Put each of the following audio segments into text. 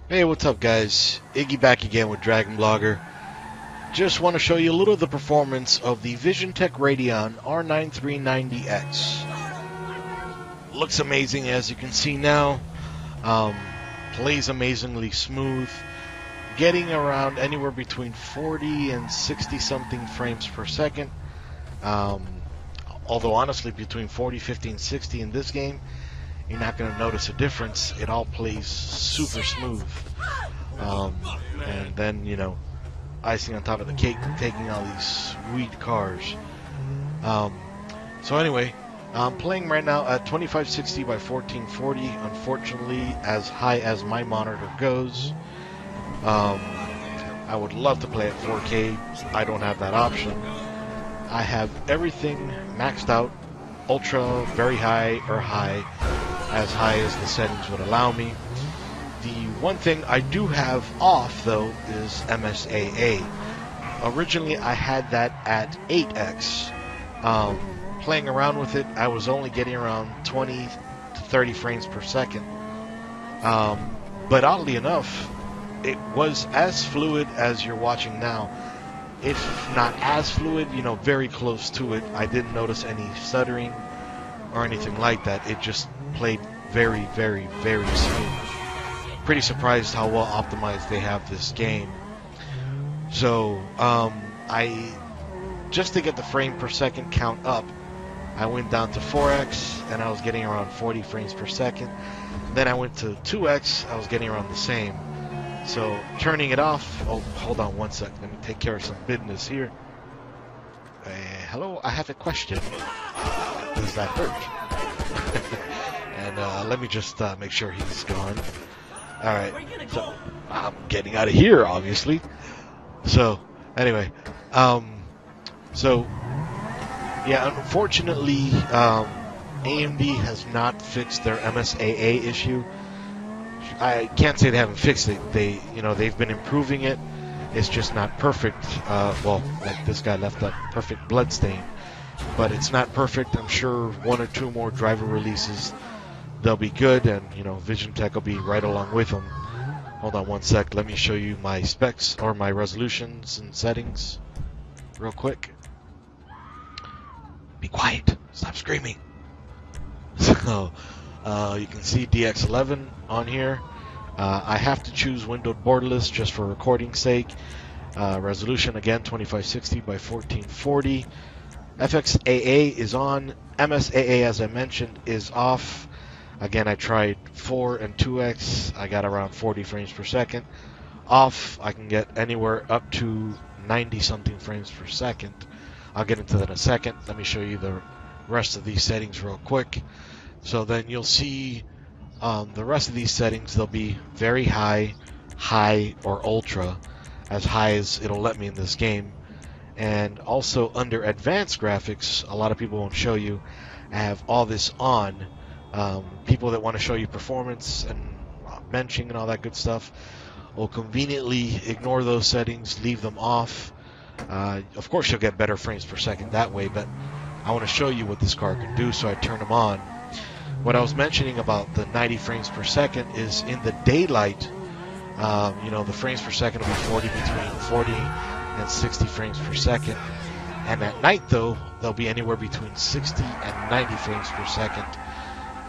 Hey, what's up guys? Iggy back again with Dragon Blogger. Just want to show you a little of the performance of the Visiontek Radeon R9 390X. Looks amazing as you can see now. Plays amazingly smooth. Getting around anywhere between 40 and 60 something frames per second. Although honestly between 40, 50, and 60 in this game, you're not going to notice a difference. It all plays super smooth. And then, you know, icing on top of the cake, taking all these sweet cars. So anyway, I'm playing right now at 2560 by 1440. Unfortunately, as high as my monitor goes. I would love to play at 4K. I don't have that option. I have everything maxed out, ultra, very high, or high, as high as the settings would allow me. The one thing I do have off, though, is MSAA. Originally, I had that at 8x. Playing around with it, I was only getting around 20 to 30 frames per second. But oddly enough, it was as fluid as you're watching now. If not as fluid, you know, very close to it. I didn't notice any stuttering or anything like that. It just played very, very, very smooth. Pretty surprised how well optimized they have this game. So, just to get the frame per second count up, I went down to 4x and I was getting around 40 frames per second. Then I went to 2x, I was getting around the same. So turning it off, oh, hold on one sec, let me take care of some business here. Hello, I have a question. Does that hurt? And let me just make sure he's gone. Alright, so I'm getting out of here, obviously. So, anyway, yeah, unfortunately, AMD has not fixed their MSAA issue. I can't say they haven't fixed it. They've been improving it. It's just not perfect. Well, like this guy left a perfect blood stain, but it's not perfect. I'm sure one or two more driver releases, they'll be good, and you know, Visiontek will be right along with them. Hold on one sec. Let me show you my specs or my resolutions and settings real quick. Be quiet. Stop screaming. So, you can see DX11 on here. I have to choose windowed borderless just for recording's sake. Resolution again 2560 by 1440. FXAA is on. MSAA, as I mentioned, is off. Again, I tried 4 and 2x. I got around 40 frames per second. Off, I can get anywhere up to 90 something frames per second. I'll get into that in a second. Let me show you the rest of these settings real quick. So then you'll see the rest of these settings. They'll be very high, high, or ultra. As high as it'll let me in this game. And also under advanced graphics, a lot of people won't show you, I have all this on. People that want to show you performance and benching and all that good stuff will conveniently ignore those settings, leave them off. Of course you'll get better frames per second that way, but I want to show you what this car can do, so I turn them on. What I was mentioning about the 90 frames per second is in the daylight, you know, the frames per second will be 40, between 40 and 60 frames per second. And at night, though, they'll be anywhere between 60 and 90 frames per second.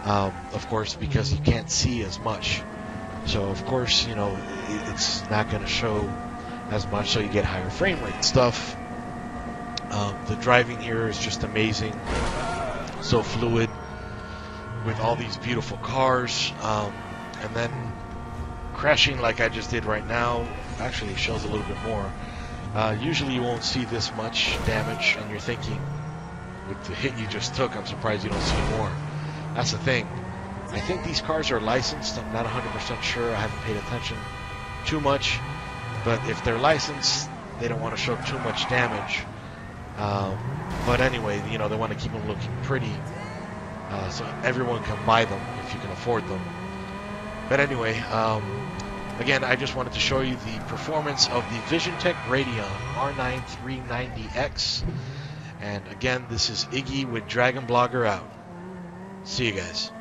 Of course, because you can't see as much. So, of course, you know, it's not going to show as much, so you get higher frame rate stuff. The driving here is just amazing. So fluid with all these beautiful cars. And then crashing like I just did right now actually shows a little bit more. Usually you won't see this much damage, and you're thinking, with the hit you just took, I'm surprised you don't see more. That's the thing. I think these cars are licensed. I'm not 100% sure. I haven't paid attention too much. But if they're licensed, they don't want to show too much damage. But anyway, you know, they want to keep them looking pretty. So everyone can buy them if you can afford them. But anyway, again, I just wanted to show you the performance of the Visiontek Radeon R9 390X. And again, this is Iggy with Dragon Blogger out. See you guys.